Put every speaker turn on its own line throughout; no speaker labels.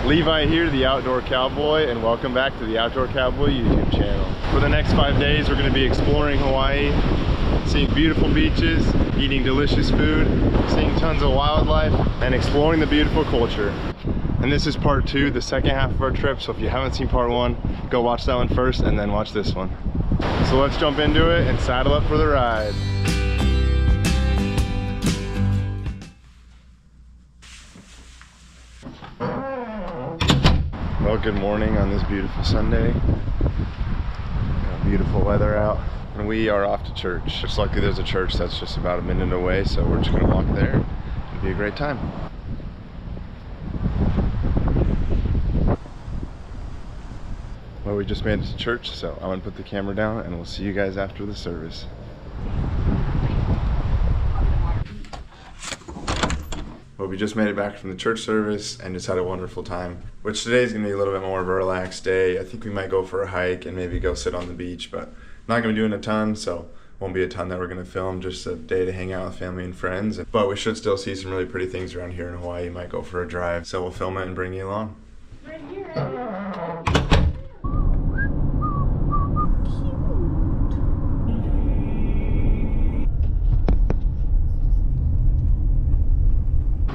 Levi here, the Outdoor Cowboy, and welcome back to the Outdoor Cowboy YouTube channel. For the next 5 days, we're going to be exploring Hawaii, seeing beautiful beaches, eating delicious food, seeing tons of wildlife, and exploring the beautiful culture. And this is part 2, the second half of our trip, so if you haven't seen part 1, go watch that one first and then watch this one. So let's jump into it and saddle up for the ride. Well, good morning on this beautiful Sunday. Got beautiful weather out, and we are off to church. Just luckily there's a church that's just about a minute away, so we're just gonna walk there. It'll be a great time. Well, we just made it to church, so I'm gonna put the camera down and we'll see you guys after the service. Well, we just made it back from the church service and just had a wonderful time, which today is gonna be a little bit more of a relaxed day. I think we might go for a hike and maybe go sit on the beach, but not gonna be doing a ton, so won't be a ton that we're gonna film, just a day to hang out with family and friends. But we should still see some really pretty things around here in Hawaii. Might go for a drive, so we'll film it and bring you along.
Right here.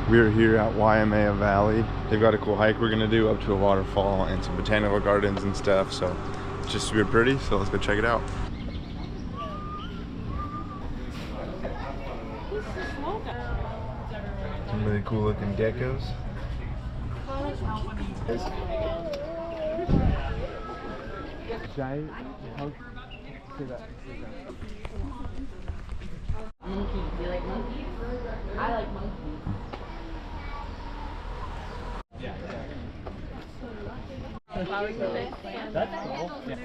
We're here at Waimea Valley. They've got a cool hike we're gonna do up to a waterfall and some botanical gardens and stuff, so it's just super pretty, so let's go check it out. Some really cool looking geckos. Giant.
Monkeys. Do you like monkeys? I like monkeys.
That's cool. Yeah.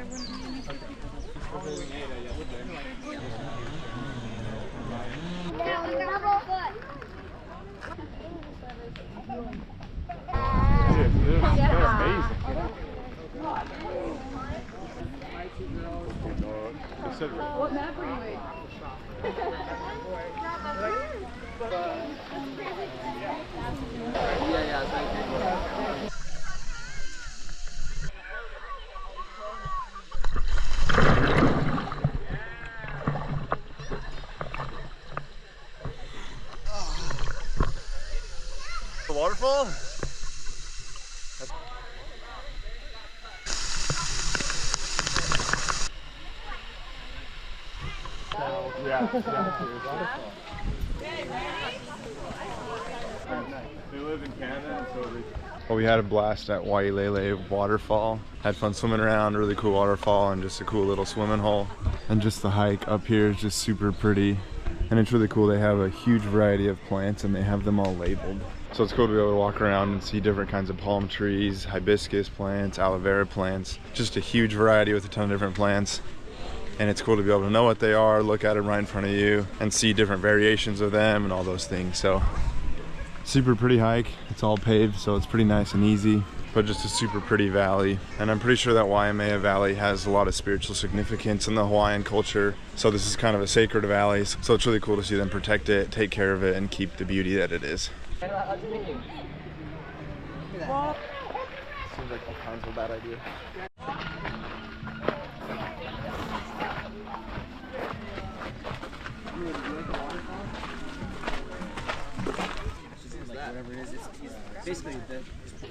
They're amazing.
What map are you in?
The waterfall? They live in Canada, so well, we had a blast at Wailele Waterfall. Had fun swimming around, really cool waterfall, and just a cool little swimming hole. And just the hike up here is just super pretty. And it's really cool. They have a huge variety of plants and they have them all labeled. So it's cool to be able to walk around and see different kinds of palm trees, hibiscus plants, aloe vera plants. Just a huge variety with a ton of different plants. And it's cool to be able to know what they are, look at them right in front of you, and see different variations of them and all those things. So super pretty hike. It's all paved, so it's pretty nice and easy, but just a super pretty valley. And I'm pretty sure that Waimea Valley has a lot of spiritual significance in the Hawaiian culture. So this is kind of a sacred valley. So it's really cool to see them protect it, take care of it, and keep the beauty that it is.
Seems like all kinds of a bad idea.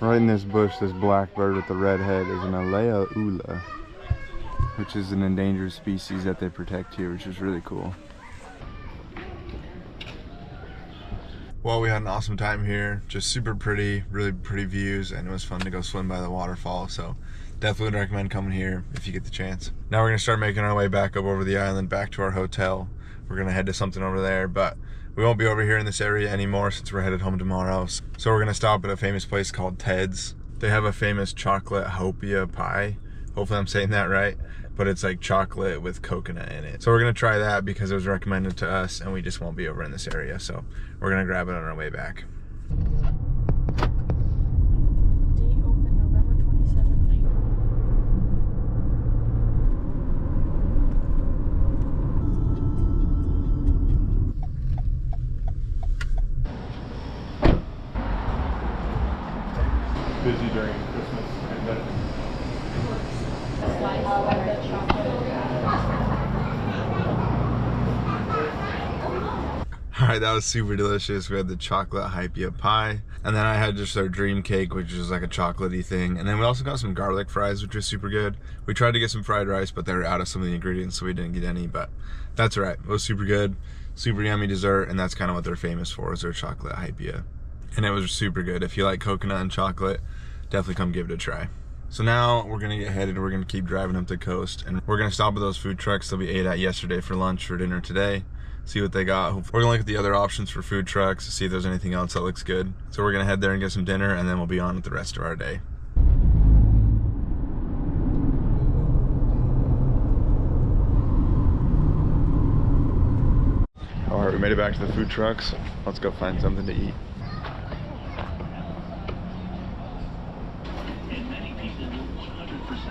Right in this bush, this black bird with the red head is an alea ula, which is an endangered species that they protect here, which is really cool. Well, we had an awesome time here, just super pretty, really pretty views, and it was fun to go swim by the waterfall, so definitely would recommend coming here if you get the chance. Now we're gonna start making our way back up over the island, back to our hotel. We're gonna head to something over there, but we won't be over here in this area anymore since we're headed home tomorrow. So we're gonna stop at a famous place called Ted's. They have a famous chocolate haupia pie. Hopefully I'm saying that right, but it's like chocolate with coconut in it. So we're gonna try that because it was recommended to us and we just won't be over in this area. So we're gonna grab it on our way back.
Date open November 27th.
Good cozy during Christmas. I bet. Alright, that was super delicious. We had the chocolate Hypia pie. And then I had just our dream cake, which is like a chocolatey thing. And then we also got some garlic fries, which was super good. We tried to get some fried rice, but they were out of some of the ingredients, so we didn't get any. But that's alright. It was super good. Super yummy dessert, and that's kind of what they're famous for, is their chocolate Hypia. And it was super good. If you like coconut and chocolate, definitely come give it a try. So now we're gonna get headed, we're gonna keep driving up the coast, and we're gonna stop at those food trucks that we ate at yesterday for lunch for dinner today, see what they got. We're gonna look at the other options for food trucks to see if there's anything else that looks good. So we're gonna head there and get some dinner, and then we'll be on with the rest of our day. All right, we made it back to the food trucks. Let's go find something to eat.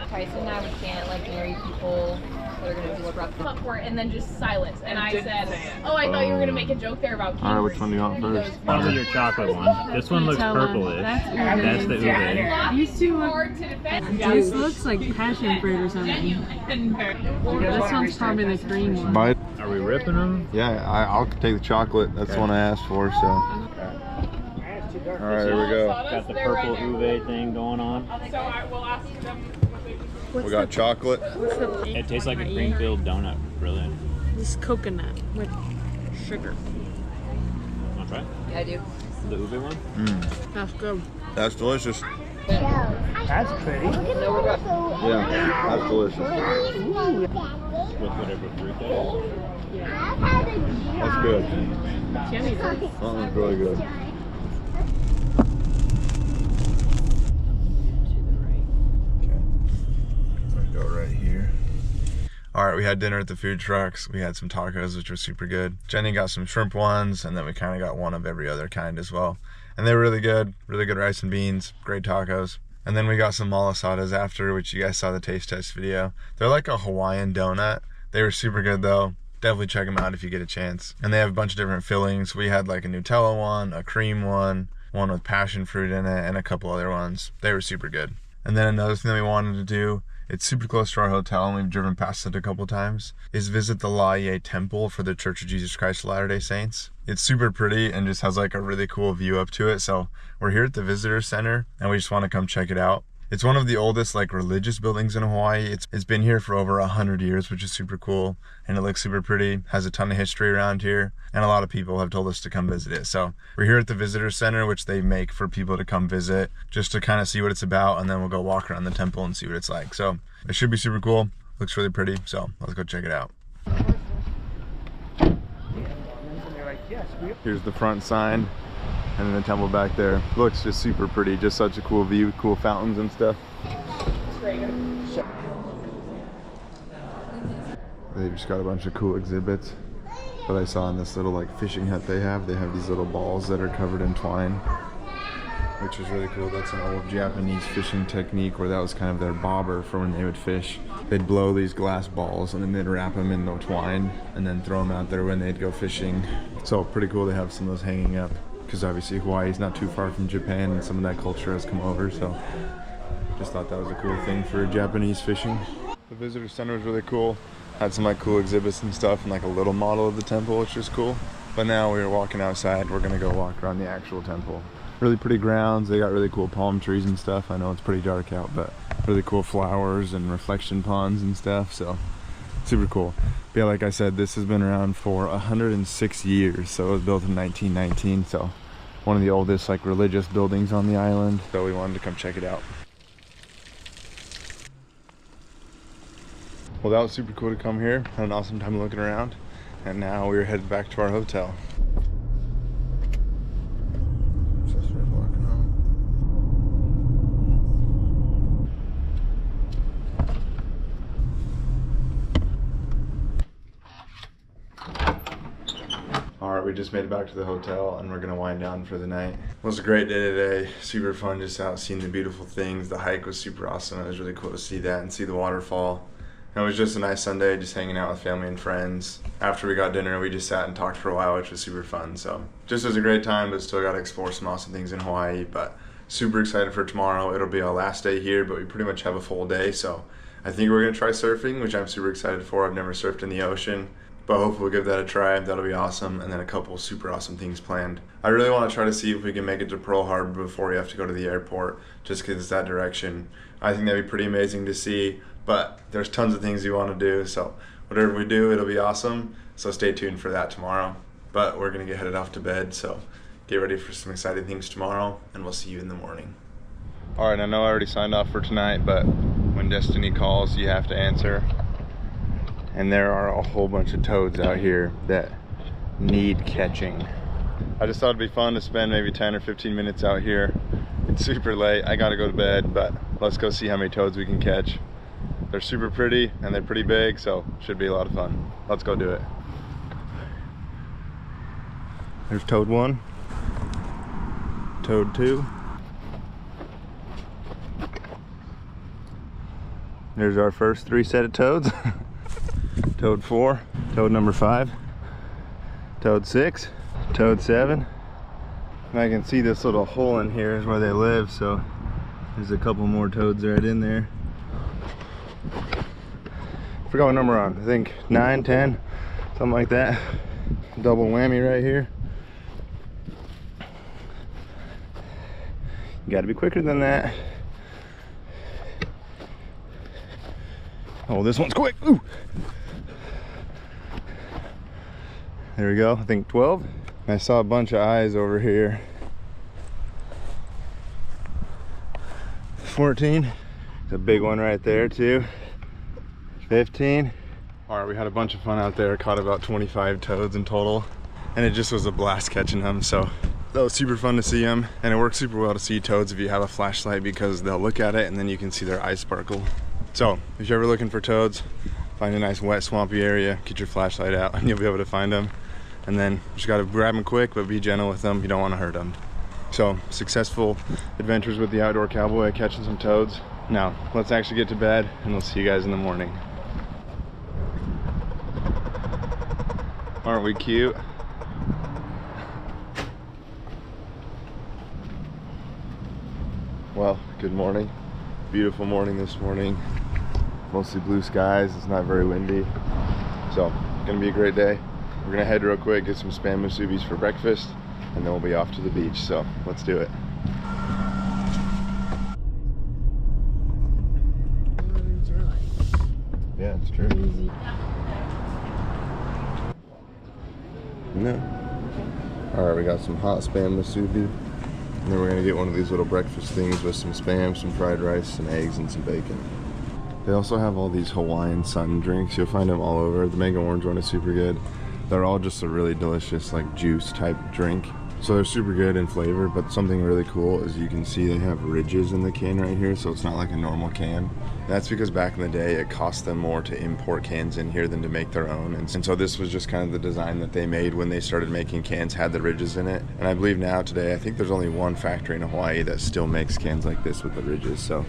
Tyson and I, we can't like marry people that are gonna do a rough up for it and then just silence. And I said, oh, I thought you were gonna make a joke there about.
All right, which one do you want first?
One with your chocolate one. This one looks purplish. That's the ube.
These two are. This looks like passion fruit or something. This one's probably the green one.
Bite.
Are we ripping them?
Yeah, I'll take the chocolate. That's the one I asked for, so. All right, here we go.
Got the purple ube thing going on.
So I will ask them.
We got chocolate.
It tastes like a Greenfield donut, really.
This coconut with sugar.
Want to try?
Yeah, I do.
The ube one?
That's good.
That's delicious.
That's pretty.
Yeah, that's delicious.
With whatever fruit that is.
That's good.
Yummy.
That one's really good. Go right here. All right, we had dinner at the food trucks. We had some tacos, which were super good. Jenny got some shrimp ones, and then we kind of got one of every other kind as well. And they were really good rice and beans, great tacos. And then we got some malasadas after, which you guys saw the taste test video. They're like a Hawaiian donut. They were super good though. Definitely check them out if you get a chance. And they have a bunch of different fillings. We had like a Nutella one, a cream one with passion fruit in it, and a couple other ones. They were super good. And then another thing that we wanted to do, it's super close to our hotel and we've driven past it a couple times, is visit the Laie Temple for the Church of Jesus Christ of Latter-day Saints. It's super pretty and just has like a really cool view up to it. So we're here at the visitor center and we just want to come check it out. It's one of the oldest like religious buildings in Hawaii. It's been here for over 100 years, which is super cool. And it looks super pretty, has a ton of history around here. And a lot of people have told us to come visit it. So we're here at the visitor center, which they make for people to come visit just to kind of see what it's about. And then we'll go walk around the temple and see what it's like. So it should be super cool. Looks really pretty. So let's go check it out. Here's the front sign. And then the temple back there. Looks just super pretty. Just such a cool view, cool fountains and stuff. They've just got a bunch of cool exhibits that I saw in this little like fishing hut they have. They have these little balls that are covered in twine, which is really cool. That's an old Japanese fishing technique where that was kind of their bobber for when they would fish. They'd blow these glass balls and then they'd wrap them in the twine and then throw them out there when they'd go fishing. So pretty cool to have some of those hanging up, because obviously Hawaii is not too far from Japan and some of that culture has come over, so just thought that was a cool thing for Japanese fishing. The visitor center was really cool. Had some like cool exhibits and stuff and like a little model of the temple, which was cool. But now we were walking outside. We're gonna go walk around the actual temple. Really pretty grounds. They got really cool palm trees and stuff. I know it's pretty dark out, but really cool flowers and reflection ponds and stuff, so super cool. But yeah, like I said, this has been around for 106 years. So it was built in 1919. So one of the oldest like religious buildings on the island. So we wanted to come check it out. Well, that was super cool to come here. Had an awesome time looking around. And now we're headed back to our hotel. Alright, we just made it back to the hotel and we're gonna wind down for the night. It was a great day today. Super fun just out seeing the beautiful things. The hike was super awesome. It was really cool to see that and see the waterfall. And it was just a nice Sunday, just hanging out with family and friends. After we got dinner, we just sat and talked for a while, which was super fun. So just was a great time, but still got to explore some awesome things in Hawaii. But super excited for tomorrow. It'll be our last day here, but we pretty much have a full day, so I think we're gonna try surfing, which I'm super excited for. I've never surfed in the ocean, but hopefully we'll give that a try. That'll be awesome. And then a couple super awesome things planned. I really want to try to see if we can make it to Pearl Harbor before we have to go to the airport, just because it's that direction. I think that'd be pretty amazing to see, but there's tons of things we want to do, so whatever we do, it'll be awesome. So stay tuned for that tomorrow. But we're gonna get headed off to bed, so get ready for some exciting things tomorrow, and we'll see you in the morning. All right, I know I already signed off for tonight, but when destiny calls, you have to answer. And there are a whole bunch of toads out here that need catching. I just thought it'd be fun to spend maybe 10 or 15 minutes out here. It's super late, I gotta go to bed, but let's go see how many toads we can catch. They're super pretty and they're pretty big, so should be a lot of fun. Let's go do it. There's toad 1, toad 2. There's our first 3 set of toads. Toad 4, toad number 5, toad 6, toad 7. And I can see this little hole in here is where they live, so there's a couple more toads right in there. Forgot what number we're on. I think 9, 10, something like that. Double whammy right here. You gotta be quicker than that. Oh, this one's quick. Ooh. There we go, I think 12. I saw a bunch of eyes over here. 14. There's a big one right there too. 15. All right, we had a bunch of fun out there. Caught about 25 toads in total. And it just was a blast catching them. So that was super fun to see them. And it works super well to see toads if you have a flashlight, because they'll look at it and then you can see their eyes sparkle. So if you're ever looking for toads, find a nice wet swampy area, get your flashlight out and you'll be able to find them. And then just gotta grab them quick, but be gentle with them. You don't want to hurt them. So successful adventures with the Outdoor Cowboy, catching some toads. Now let's actually get to bed and we'll see you guys in the morning. Aren't we cute? Well, good morning. Beautiful morning this morning. Mostly blue skies, it's not very windy. So, gonna be a great day. We're gonna head real quick, get some Spam musubis for breakfast, and then we'll be off to the beach, so let's do it. Yeah, it's true. No. Alright, we got some hot Spam musubi. And then we're gonna get one of these little breakfast things with some Spam, some fried rice, some eggs, and some bacon. They also have all these Hawaiian Sun drinks. You'll find them all over. The mango orange one is super good. They're all just a really delicious like juice type drink. So they're super good in flavor, but something really cool is you can see they have ridges in the can right here, so it's not like a normal can. That's because back in the day it cost them more to import cans in here than to make their own. And so this was just kind of the design that they made when they started making cans, had the ridges in it. And I believe now today, I think there's only one factory in Hawaii that still makes cans like this with the ridges. So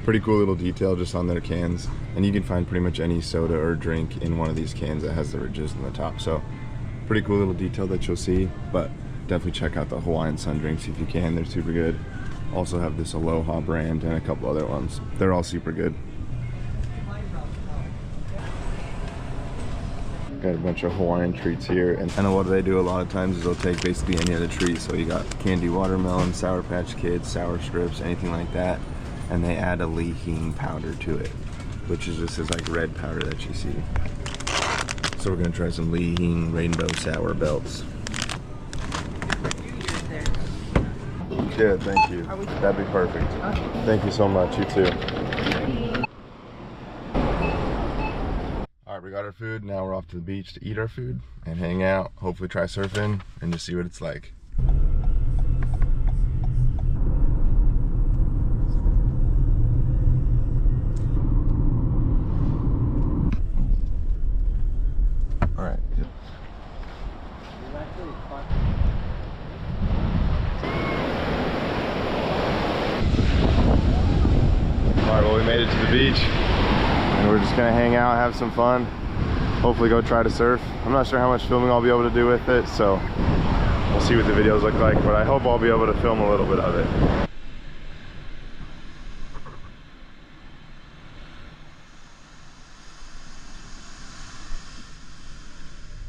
pretty cool little detail just on their cans. And you can find pretty much any soda or drink in one of these cans that has the ridges on the top. So pretty cool little detail that you'll see, but definitely check out the Hawaiian Sun drinks if you can. They're super good. Also have this Aloha brand and a couple other ones. They're all super good. Got a bunch of Hawaiian treats here, and what they do a lot of times is they'll take basically any other treat. So you got candy watermelon, Sour Patch Kids, sour strips, anything like that, and they add a Lihing powder to it, which is just this like red powder that you see. So we're gonna try some Lihing rainbow sour belts. Yeah, thank you. That'd be perfect. Okay. Thank you so much. You too. All right, we got our food. Now we're off to the beach to eat our food and hang out. Hopefully try surfing and just see what it's like. All right. Alright, well we made it to the beach and we're just gonna hang out, have some fun, hopefully go try to surf. I'm not sure how much filming I'll be able to do with it, so we'll see what the videos look like, but I hope I'll be able to film a little bit of it.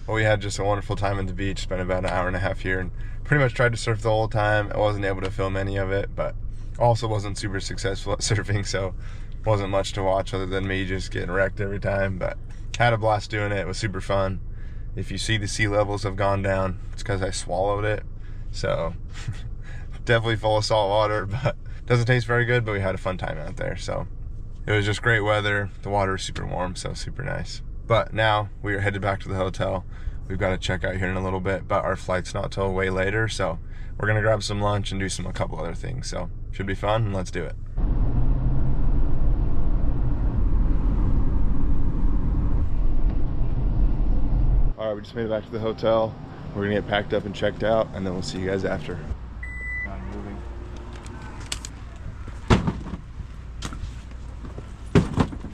Well, we had just a wonderful time at the beach, spent about an hour and a half here, and pretty much tried to surf the whole time. I wasn't able to film any of it, but also wasn't super successful at surfing, so wasn't much to watch other than me just getting wrecked every time, but had a blast doing it. It was super fun. If you see the sea levels have gone down, it's because I swallowed it, so definitely full of salt water, but doesn't taste very good, but we had a fun time out there. So it was just great weather. The water was super warm, so super nice. But now we are headed back to the hotel. We've got to check out here in a little bit, but our flight's not till way later, so we're gonna grab some lunch and do a couple other things. So should be fun, and let's do it. All right, we just made it back to the hotel. We're gonna get packed up and checked out, and then we'll see you guys after.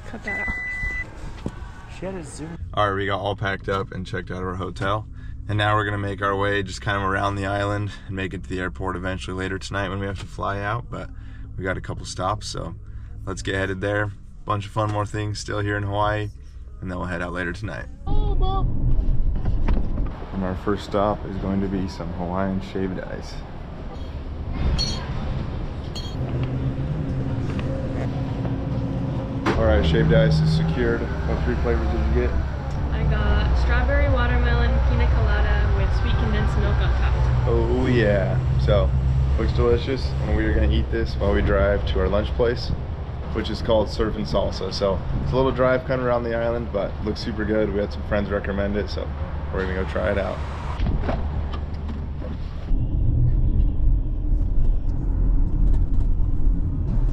Cut that out.
She had a zoom.
All right, we got all packed up and checked out of our hotel, and now we're gonna make our way just kind of around the island and make it to the airport eventually later tonight when we have to fly out. But we got a couple stops, so let's get headed there. Bunch of fun, more things still here in Hawaii, and then we'll head out later tonight. And our first stop is going to be some Hawaiian shaved ice. All right, shaved ice is secured. What 3 flavors did you get?
I got strawberry watermelon pina colada with sweet condensed milk on top.
Oh yeah. So, looks delicious, and we are gonna eat this while we drive to our lunch place, which is called Surf and Salsa. So it's a little drive kind of around the island, but looks super good. We had some friends recommend it, so we're gonna go try it out.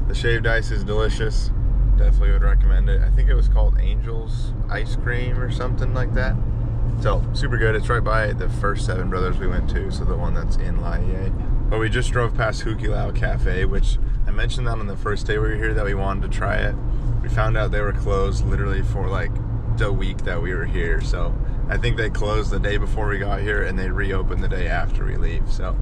The shaved ice is delicious. Definitely would recommend it. I think it was called Angel's Ice Cream or something like that. So super good. It's right by the first Seven Brothers we went to, so the one that's in Laie. But we just drove past Hukilau Cafe, which I mentioned that on the first day we were here that we wanted to try it. We found out they were closed literally for like the week that we were here. So I think they closed the day before we got here and they reopened the day after we leave. So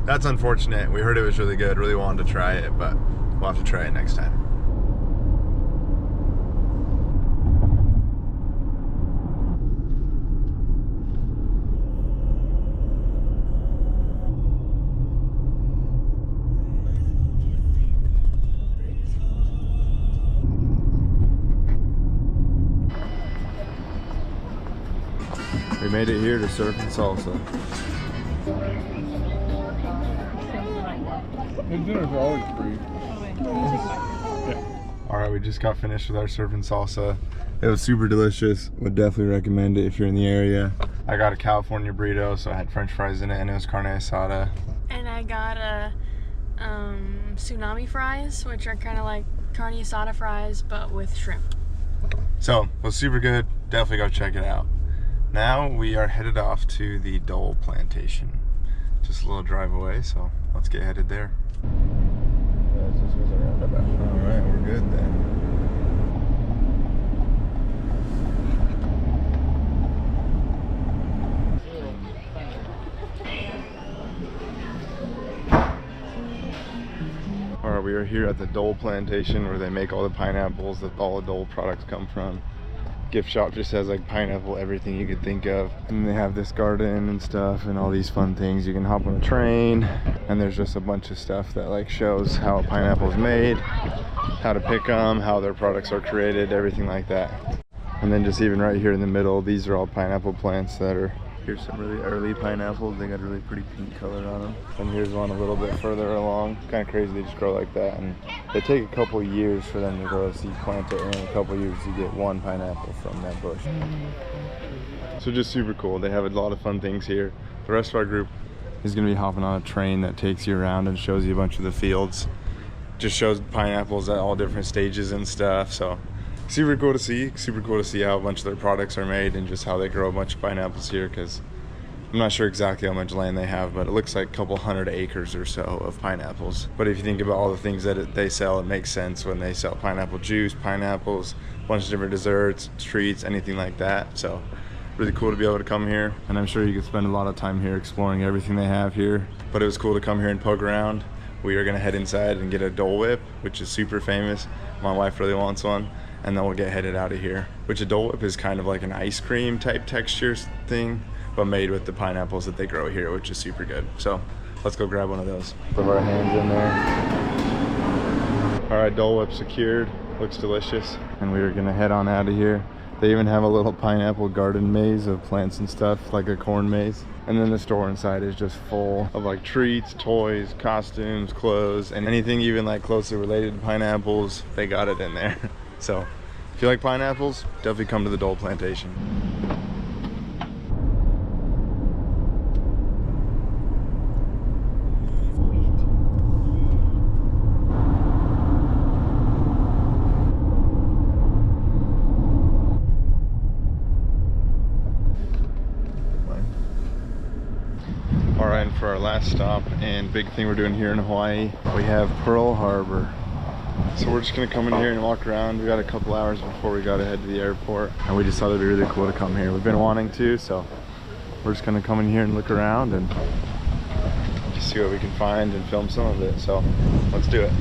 that's unfortunate. We heard it was really good, really wanted to try it, but we'll have to try it next time. We made it here to Surf and Salsa.
The dinners are always free.
All right, we just got finished with our Surf and Salsa. It was super delicious. Would definitely recommend it if you're in the area. I got a California burrito, so I had French fries in it, and it was carne asada.
And I got a tsunami fries, which are kind of like carne asada fries, but with shrimp.
So it was super good. Definitely go check it out. Now we are headed off to the Dole Plantation. Just a little drive away, so let's get headed there. Alright, we're good then. Alright, we are here at the Dole Plantation where they make all the pineapples that all the Dole products come from. Gift shop just has like pineapple, everything you could think of. And they have this garden and stuff and all these fun things. You can hop on a train, and there's just a bunch of stuff that like shows how a pineapple is made, how to pick them, how their products are created, everything like that. And then just even right here in the middle, these are all pineapple plants that are, here's some really early pineapples. They got a really pretty pink color on them. And here's one a little bit further along. Kind of crazy, they just grow like that. And they take a couple years for them to grow, so you plant it, and in a couple years you get one pineapple from that bush. So just super cool. They have a lot of fun things here. The rest of our group is gonna be hopping on a train that takes you around and shows you a bunch of the fields. Just shows pineapples at all different stages and stuff. So super cool to see. Super cool to see how a bunch of their products are made and just how they grow a bunch of pineapples here, because I'm not sure exactly how much land they have, but it looks like a couple 100 acres or so of pineapples. But if you think about all the things that they sell, it makes sense when they sell pineapple juice, pineapples, a bunch of different desserts, treats, anything like that. So really cool to be able to come here, and I'm sure you could spend a lot of time here exploring everything they have here. But it was cool to come here and poke around. We are gonna head inside and get a Dole Whip, which is super famous. My wife really wants one. and then we'll get headed out of here. Which a Dole Whip is kind of like an ice cream type texture thing, but made with the pineapples that they grow here, which is super good. So let's go grab one of those. Put our hands in there. All right, Dole Whip secured. Looks delicious. And we are gonna head on out of here. They even have a little pineapple garden maze of plants and stuff, like a corn maze. And then the store inside is just full of like treats, toys, costumes, clothes, and anything even like closely related to pineapples, they got it in there. So if you like pineapples, definitely come to the Dole Plantation. All right, and for our last stop and big thing we're doing here in Hawaii, we have Pearl Harbor. So we're just gonna come in here and walk around. We got a couple hours before we gotta head to the airport, and we just thought it'd be really cool to come here. We've been wanting to, so we're just gonna come in here and look around and just see what we can find and film some of it. So let's do it.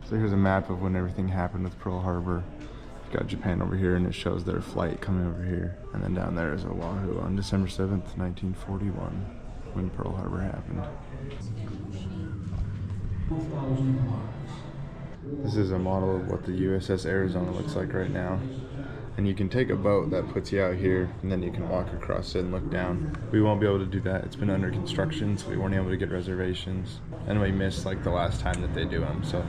So here's a map of when everything happened with Pearl Harbor. You've got Japan over here, and it shows their flight coming over here. And then down there is Oahu on December 7th, 1941, when Pearl Harbor happened. This is a model of what the USS Arizona looks like right now. And you can take a boat that puts you out here, and then you can walk across it and look down. We won't be able to do that. It's been under construction, so we weren't able to get reservations. And we missed like the last time that they do them, so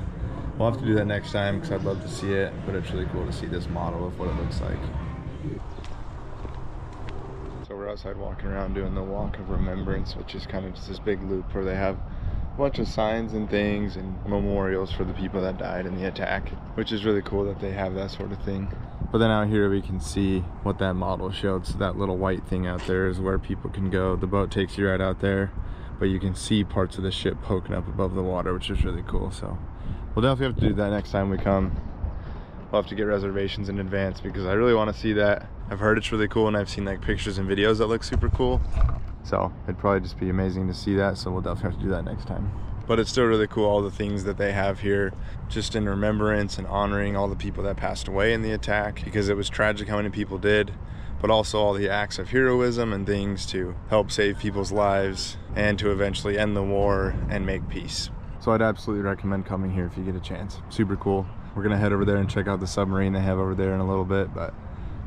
we'll have to do that next time because I'd love to see it, but it's really cool to see this model of what it looks like. So we're outside walking around doing the Walk of Remembrance, which is kind of just this big loop where they have a bunch of signs and things and memorials for the people that died in the attack, which is really cool that they have that sort of thing. But then out here we can see what that model showed. So that little white thing out there is where people can go. The boat takes you right out there, but you can see parts of the ship poking up above the water, which is really cool. So we'll definitely have to do that next time we come. We'll have to get reservations in advance because I really want to see that. I've heard it's really cool, and I've seen like pictures and videos that look super cool. So it'd probably just be amazing to see that. So we'll definitely have to do that next time. But it's still really cool, all the things that they have here, just in remembrance and honoring all the people that passed away in the attack, because it was tragic how many people did, but also all the acts of heroism and things to help save people's lives and to eventually end the war and make peace. So I'd absolutely recommend coming here if you get a chance. Super cool. We're gonna head over there and check out the submarine they have over there in a little bit, but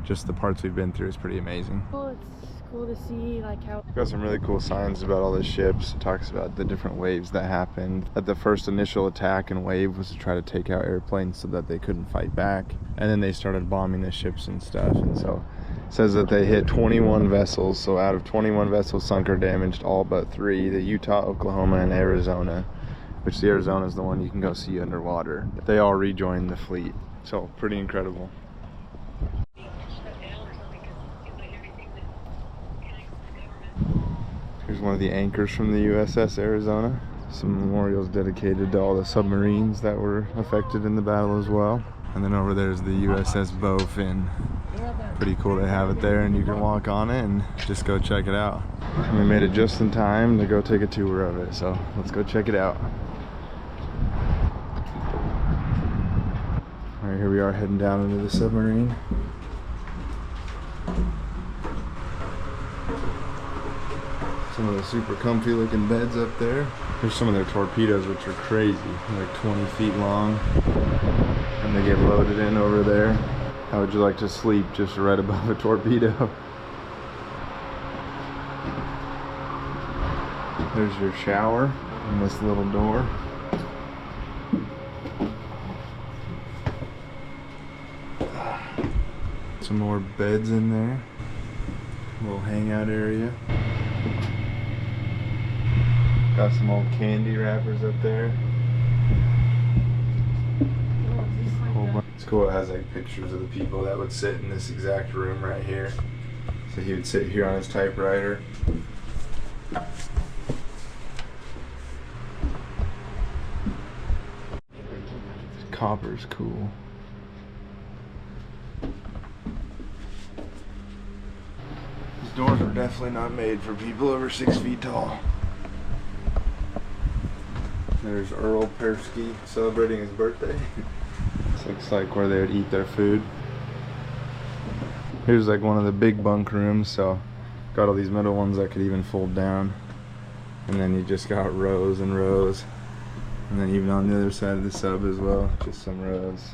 just the parts we've been through is pretty amazing.
Well, it's cool to see like how
Got some really cool signs about all the ships. It talks about the different waves that happened. That the first initial attack and wave was to try to take out airplanes so that they couldn't fight back, and then they started bombing the ships and stuff. And so it says that they hit 21 vessels. So out of 21 vessels sunk or damaged, all but 3, the Utah, Oklahoma, and Arizona, which the Arizona is the one you can go see underwater. They all rejoined the fleet. So pretty incredible. Here's one of the anchors from the USS Arizona. Some memorials dedicated to all the submarines that were affected in the battle as well. And then over there's the USS Bowfin. Pretty cool they have it there, and you can walk on it and just go check it out. And we made it just in time to go take a tour of it, so let's go check it out. All right, here we are heading down into the submarine. Some of the super comfy looking beds up there. Here's some of their torpedoes, which are crazy. They're like 20 feet long, and they get loaded in over there. How would you like to sleep just right above a torpedo? There's your shower in this little door. Some more beds in there. Little hangout area. Got some old candy wrappers up there. It's cool, it has like pictures of the people that would sit in this exact room right here. So he would sit here on his typewriter. Copper's cool. doors were definitely not made for people over 6 feet tall. There's Earl Persky celebrating his birthday. This looks like where they would eat their food. Here's like one of the big bunk rooms, so got all these middle ones that could even fold down. And then you just got rows and rows. And then even on the other side of the sub as well, just some rows.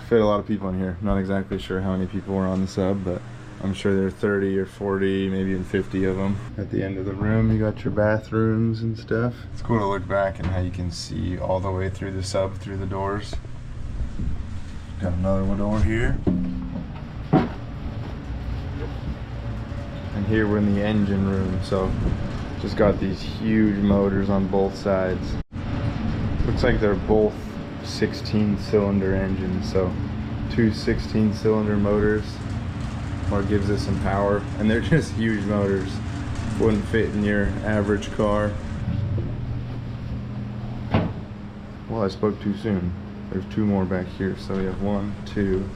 Fit a lot of people in here. Not exactly sure how many people were on the sub, but I'm sure there are 30 or 40, maybe even 50 of them. At the end of the room, you got your bathrooms and stuff. It's cool to look back and how you can see all the way through the sub, through the doors. Got another one door here. And here we're in the engine room, so just got these huge motors on both sides. Looks like they're both 16-cylinder engines, so two 16-cylinder motors. What gives it some power, and they're just huge motors. Wouldn't fit in your average car. Well, I spoke too soon. There's two more back here, so we have 1, 2,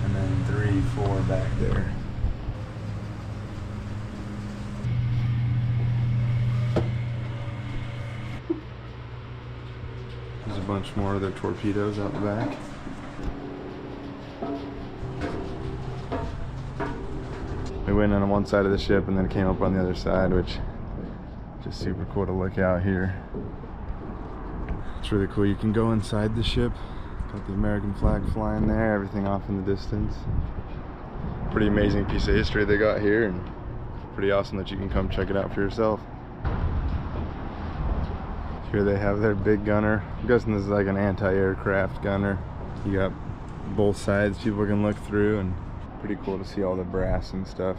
and then 3, 4 back there. There's a bunch more of their torpedoes out the back. We went in on one side of the ship and then came up on the other side, which is just super cool to look out here. It's really cool. You can go inside the ship. Got the American flag flying there, everything off in the distance. Pretty amazing piece of history they got here, and pretty awesome that you can come check it out for yourself. Here they have their big gunner. I'm guessing this is like an anti-aircraft gunner. You got both sides people can look through, and pretty cool to see all the brass and stuff.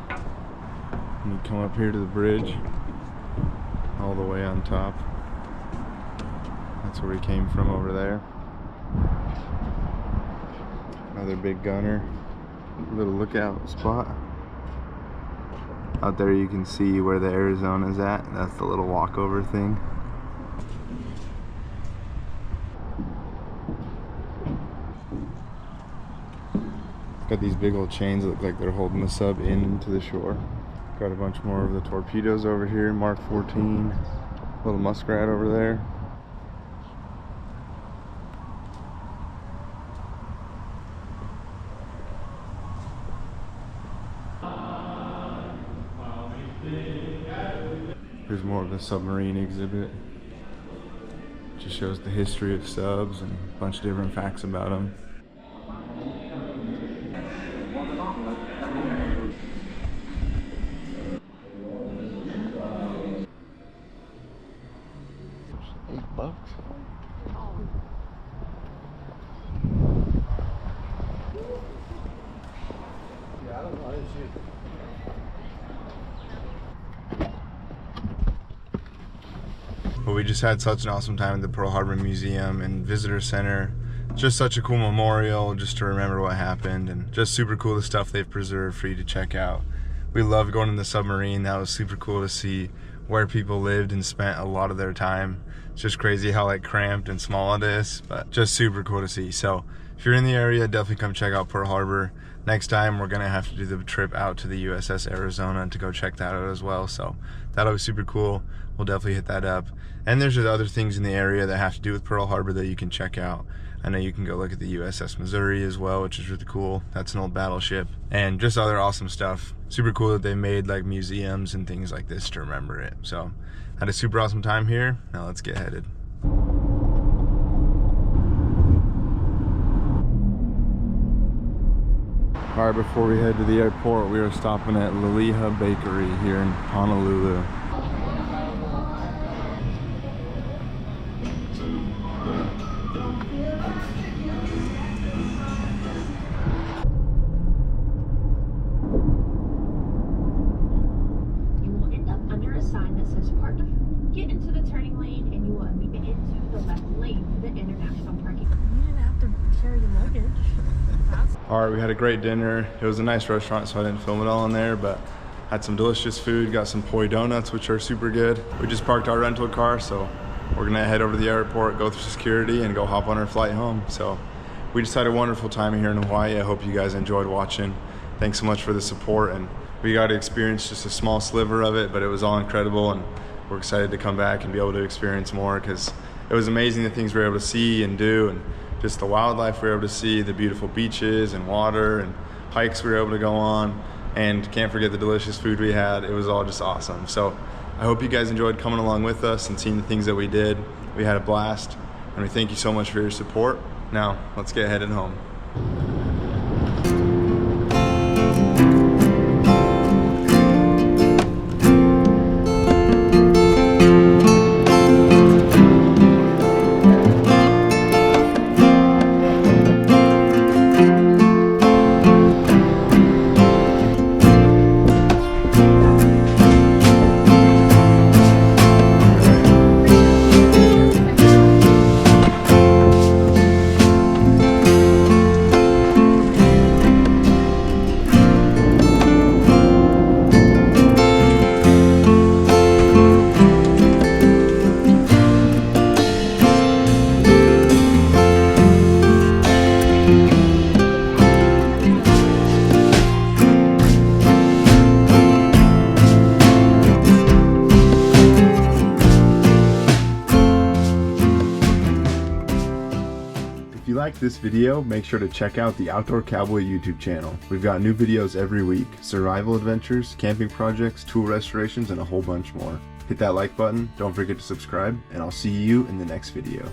And you come up here to the bridge, all the way on top. That's where we came from over there. Another big gunner. Little lookout spot. Out there you can see where the Arizona's at. That's the little walkover thing. Got these big old chains that look like they're holding the sub into the shore. Got a bunch more of the torpedoes over here. Mark 14. Little muskrat over there. Here's more of the submarine exhibit. Just shows the history of subs and a bunch of different facts about them. $8. Yeah, I don't know. I didn't see it. But we just had such an awesome time at the Pearl Harbor Museum and Visitor Center. Just such a cool memorial just to remember what happened, and just super cool the stuff they've preserved for you to check out. We loved going in the submarine. That was super cool to see where people lived and spent a lot of their time. It's just crazy how like cramped and small it is, but just super cool to see. So if you're in the area, definitely come check out Pearl Harbor. Next time we're gonna have to do the trip out to the USS Arizona to go check that out as well, so that'll be super cool. We'll definitely hit that up. And there's just other things in the area that have to do with Pearl Harbor that you can check out. I know you can go look at the USS Missouri as well, which is really cool. That's an old battleship. And just other awesome stuff. Super cool that they made like museums and things like this to remember it. So had a super awesome time here. Now let's get headed. All right, before we head to the airport, we are stopping at Liliha Bakery here in Honolulu.
You will end up under a sign that says park. Get into the turning lane and you will be into the left lane for the international parking.
You didn't have to carry the luggage.
All right, we had a great dinner. It was a nice restaurant, so I didn't film it all in there, but had some delicious food, got some poi donuts, which are super good. We just parked our rental car, so we're gonna head over to the airport, go through security, and go hop on our flight home. So we just had a wonderful time here in Hawaii. I hope you guys enjoyed watching. Thanks so much for the support, and we got to experience just a small sliver of it, but it was all incredible, and we're excited to come back and be able to experience more, because it was amazing the things we were able to see and do, and just the wildlife we were able to see, the beautiful beaches and water and hikes we were able to go on, and can't forget the delicious food we had. It was all just awesome. So I hope you guys enjoyed coming along with us and seeing the things that we did. We had a blast, and we thank you so much for your support. Now, let's get headed home. If you liked this video, make sure to check out the Outdoor Cowboy YouTube channel. We've got new videos every week, survival adventures, camping projects, tool restorations, and a whole bunch more. Hit that like button, don't forget to subscribe, and I'll see you in the next video.